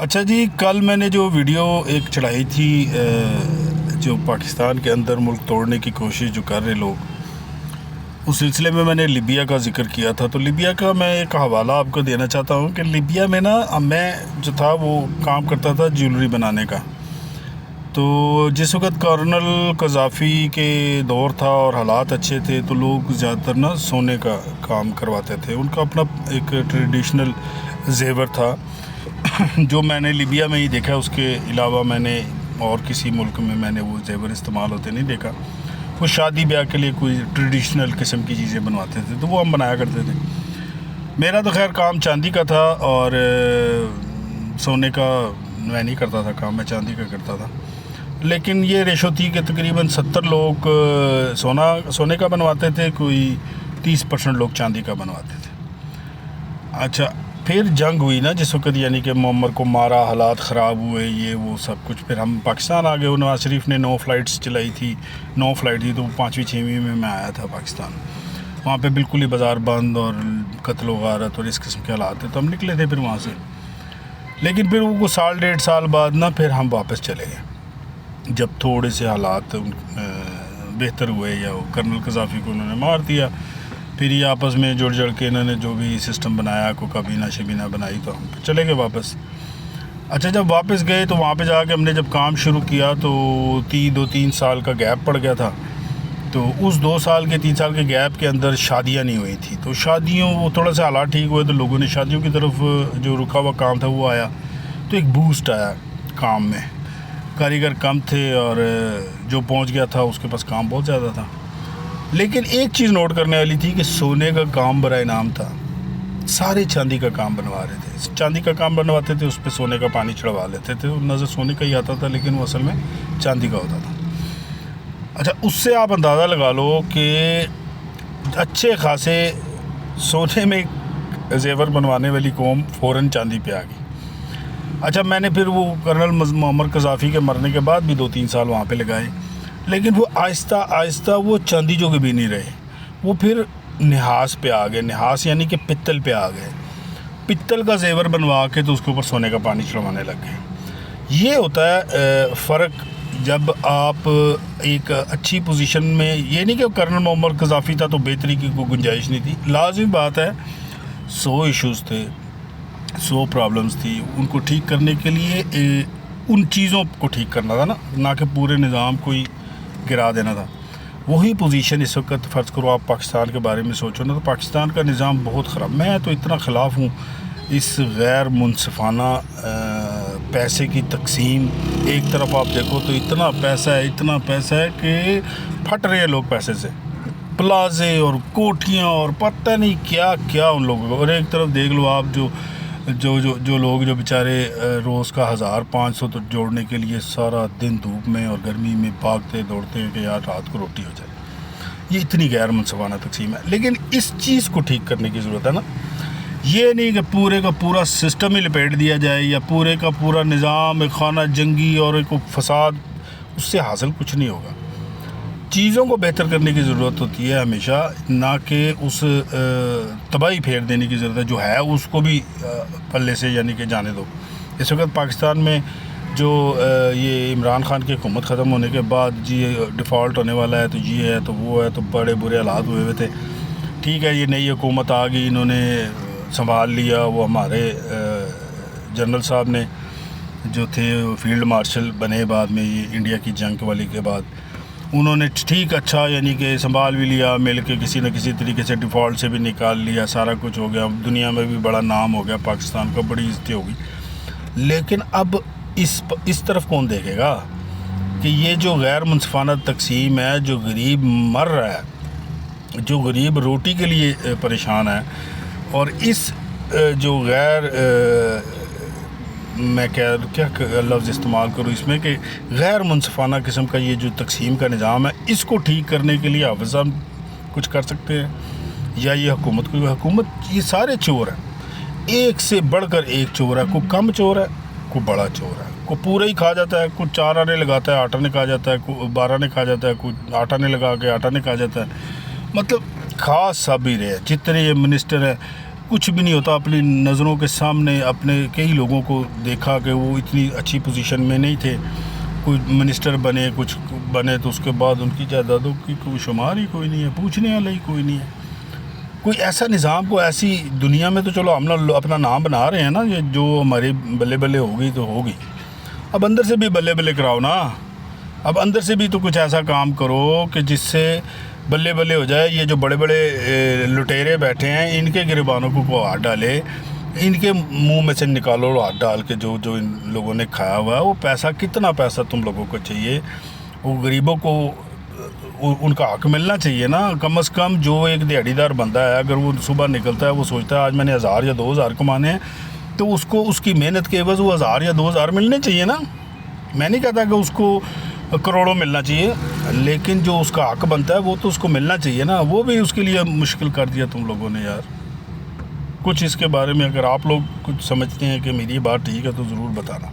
اچھا جی، کل میں نے جو ویڈیو ایک چڑھائی تھی جو پاکستان کے اندر ملک توڑنے کی کوشش جو کر رہے لوگ، اس سلسلے میں نے لیبیا کا ذکر کیا تھا. تو لیبیا کا میں ایک حوالہ آپ کو دینا چاہتا ہوں کہ لیبیا میں میں جو تھا وہ کام کرتا تھا جیولری بنانے کا. تو جس وقت کارنل قذافی کے دور تھا اور حالات اچھے تھے تو لوگ زیادہ تر سونے کا کام کرواتے تھے. ان کا اپنا ایک ٹریڈیشنل زیور تھا جو میں نے لیبیا میں ہی دیکھا. اس کے علاوہ میں نے اور کسی ملک میں نے وہ زیور استعمال ہوتے نہیں دیکھا. وہ شادی بیاہ کے لیے کوئی ٹریڈیشنل قسم کی چیزیں بنواتے تھے تو وہ ہم بنایا کرتے تھے. میرا تو خیر کام چاندی کا تھا اور سونے کا میں نہیں کرتا تھا کام، میں چاندی کا کرتا تھا. لیکن یہ ریشو تھی کہ تقریباً 70 لوگ سونے کا بنواتے تھے، کوئی 30% لوگ چاندی کا بنواتے تھے. اچھا، پھر جنگ ہوئی نا جس وقت، یعنی کہ معمر کو مارا، حالات خراب ہوئے، یہ وہ سب کچھ. پھر ہم پاکستان آ گئے. نواز شریف نے 9 فلائٹس چلائی تھی. 9 فلائٹ تھی تو 5ویں 6ویں میں آیا تھا پاکستان. وہاں پہ بالکل ہی بازار بند اور قتل و غارت اور اس قسم کے حالات تھے تو ہم نکلے تھے پھر وہاں سے. لیکن پھر وہ سال 1.5 سال بعد پھر ہم واپس چلے گئے جب تھوڑے سے حالات بہتر ہوئے، یا وہ کرنل قذافی کو انہوں نے مار دیا. پھر یہ آپس میں جڑ کے انہوں نے جو بھی سسٹم بنایا، کو کابینہ شبینہ بنائی، تو ہم چلے گئے واپس. اچھا، جب واپس گئے تو وہاں پہ جا کے ہم نے جب کام شروع کیا تو 2-3 سال کا گیپ پڑ گیا تھا. تو اس 2 سال کے 3 سال کے گیپ کے اندر شادیاں نہیں ہوئی تھیں. تو شادیوں وہ تھوڑا سا حالات ٹھیک ہوئے تو لوگوں نے شادیوں کی طرف جو رکا ہوا کام تھا وہ آیا. تو ایک بوسٹ آیا کام میں. کاریگر کم تھے اور جو پہنچ گیا تھا اس کے پاس کام بہت زیادہ تھا. لیکن ایک چیز نوٹ کرنے والی تھی کہ سونے کا کام برائے نام تھا، سارے چاندی کا کام بنوا رہے تھے. چاندی کا کام بنواتے تھے، اس پہ سونے کا پانی چڑھوا لیتے تھے. نظر سونے کا ہی آتا تھا لیکن وہ اصل میں چاندی کا ہوتا تھا. اچھا، اس سے آپ اندازہ لگا لو کہ اچھے خاصے سونے میں زیور بنوانے والی قوم فوراً چاندی پہ آ گئی. اچھا، میں نے پھر وہ کرنل معمر قذافی کے مرنے کے بعد بھی 2-3 سال وہاں پہ لگائے. لیکن وہ آہستہ آہستہ وہ چاندی جو بھی نہیں رہے، وہ پھر نحاس پہ آ گئے. نحاس یعنی کہ پتل پہ آ گئے. پتل کا زیور بنوا کے تو اس کے اوپر سونے کا پانی چڑھوانے لگ گئے. یہ ہوتا ہے فرق جب آپ ایک اچھی پوزیشن میں. یہ نہیں کہ کرنل معمر قذافی تھا تو بہتری کی کوئی گنجائش نہیں تھی. لازمی بات ہے 100 ایشوز تھے، 100 پرابلمز تھی. ان کو ٹھیک کرنے کے لیے ان چیزوں کو ٹھیک کرنا تھا نہ کہ پورے نظام کو ہی گرا دینا تھا. وہی پوزیشن اس وقت فرض کرو آپ پاکستان کے بارے میں سوچو نا، تو پاکستان کا نظام بہت خراب. میں تو اتنا خلاف ہوں اس غیر منصفانہ پیسے کی تقسیم. ایک طرف آپ دیکھو تو اتنا پیسہ ہے کہ پھٹ رہے ہیں لوگ پیسے سے، پلازے اور کوٹھیاں اور پتہ نہیں کیا کیا ان لوگوں کو. اور ایک طرف دیکھ لو آپ جو لوگ جو بیچارے روز کا 1500 تو جوڑنے کے لیے سارا دن دھوپ میں اور گرمی میں بھاگتے دوڑتے ہیں کہ یار رات کو روٹی ہو جائے. یہ اتنی غیر منصفانہ تقسیم ہے. لیکن اس چیز کو ٹھیک کرنے کی ضرورت ہے نا. یہ نہیں کہ پورے کا پورا سسٹم ہی لپیٹ دیا جائے یا پورے کا پورا نظام ایک خانہ جنگی اور ایک فساد. اس سے حاصل کچھ نہیں ہوگا. چیزوں کو بہتر کرنے کی ضرورت ہوتی ہے ہمیشہ، نہ کہ اس تباہی پھیر دینے کی ضرورت ہے. جو ہے اس کو بھی پلے سے یعنی کہ جانے دو. اس وقت پاکستان میں جو یہ عمران خان کی حکومت ختم ہونے کے بعد جی ڈیفالٹ ہونے والا ہے تو یہ ہے تو وہ ہے تو بڑے برے حالات ہوئے تھے. ٹھیک ہے، یہ نئی حکومت آ گئی، انہوں نے سنبھال لیا. وہ ہمارے جنرل صاحب نے جو تھے فیلڈ مارشل بنے بعد میں، یہ انڈیا کی جنگ والی کے بعد انہوں نے ٹھیک اچھا یعنی کہ سنبھال بھی لیا، مل کے کسی نہ کسی طریقے سے ڈیفالٹ سے بھی نکال لیا. سارا کچھ ہو گیا، دنیا میں بھی بڑا نام ہو گیا پاکستان کا، بڑی عزتیں ہوگی. لیکن اب اس طرف کون دیکھے گا کہ یہ جو غیر منصفانہ تقسیم ہے، جو غریب مر رہا ہے، جو غریب روٹی کے لیے پریشان ہے، اور اس جو غیر میں کیا لفظ استعمال کروں اس میں کہ غیر منصفانہ قسم کا یہ جو تقسیم کا نظام ہے، اس کو ٹھیک کرنے کے لیے حافظ صاحب کچھ کر سکتے ہیں یا یہ حکومت یہ سارے چور ہیں. ایک سے بڑھ کر ایک چور ہے. کوئی کم چور ہے، کوئی بڑا چور ہے. کوئی پورا ہی کھا جاتا ہے، کوئی 4 آنے لگاتا ہے 8 آنے کھا جاتا ہے، کوئی 12 آنے کھا جاتا ہے، کوئی 8 آنے لگا کے 8 آنے کھا جاتا ہے. مطلب خاص سب ہی رہے. جتنے یہ منسٹر ہیں کچھ بھی نہیں ہوتا. اپنی نظروں کے سامنے اپنے کئی لوگوں کو دیکھا کہ وہ اتنی اچھی پوزیشن میں نہیں تھے, کوئی منسٹر بنے, کچھ بنے, تو اس کے بعد ان کی جائیدادوں کی کوئی شمار ہی کوئی نہیں ہے, پوچھنے والا ہی کوئی نہیں ہے. کوئی ایسا نظام کو ایسی دنیا میں تو چلو ہم اپنا نام بنا رہے ہیں نا, یہ جو ہماری بلے بلے ہوگی تو ہوگی. اب اندر سے بھی بلے بلے کراؤ نا, اب اندر سے بھی تو کچھ ایسا کام کرو کہ جس سے بلے بلے ہو جائے. یہ جو بڑے بڑے لٹیرے بیٹھے ہیں ان کے گریبانوں کو ہاتھ ڈالے, ان کے منہ میں سے نکالو ہاتھ ڈال کے جو ان لوگوں نے کھایا ہوا ہے وہ پیسہ. کتنا پیسہ تم لوگوں کو چاہیے؟ وہ غریبوں کو ان کا حق ملنا چاہیے نا. کم از کم جو ایک دیہڑی دار بندہ ہے, اگر وہ صبح نکلتا ہے, وہ سوچتا ہے آج میں نے 1000 یا 2000 کمانے ہیں, تو اس کو اس کی محنت کے عوض وہ 1000 یا 2000 ملنے چاہیے نا. میں نہیں کہتا کہ اس کو کروڑوں ملنا چاہیے, لیکن جو اس کا حق بنتا ہے وہ تو اس کو ملنا چاہیے نا. وہ بھی اس کے لیے مشکل کر دیا تم لوگوں نے یار. کچھ اس کے بارے میں اگر آپ لوگ کچھ سمجھتے ہیں کہ میری بات ٹھیک ہے تو ضرور بتانا.